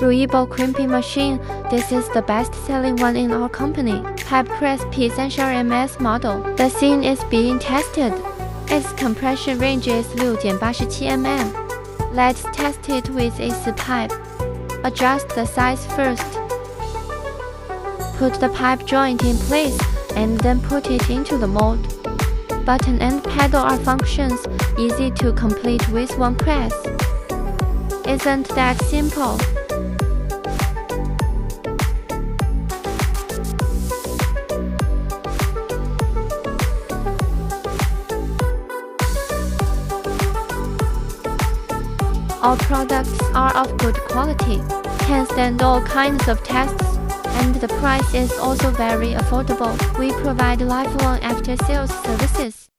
Power-crimping machine. This is the best-selling one in our company. Pipe press P30 ms model. The scene is being tested. Its compression range is 6.87 mm. Let's test it with AC pipe. Adjust the size first. Put the pipe joint in place and then put it into the mold. Button and pedal are functions, easy to complete with one press. Isn't that simple? All products are of good quality, can stand all kinds of tests, and the price is also very affordable. We provide lifelong after-sales services.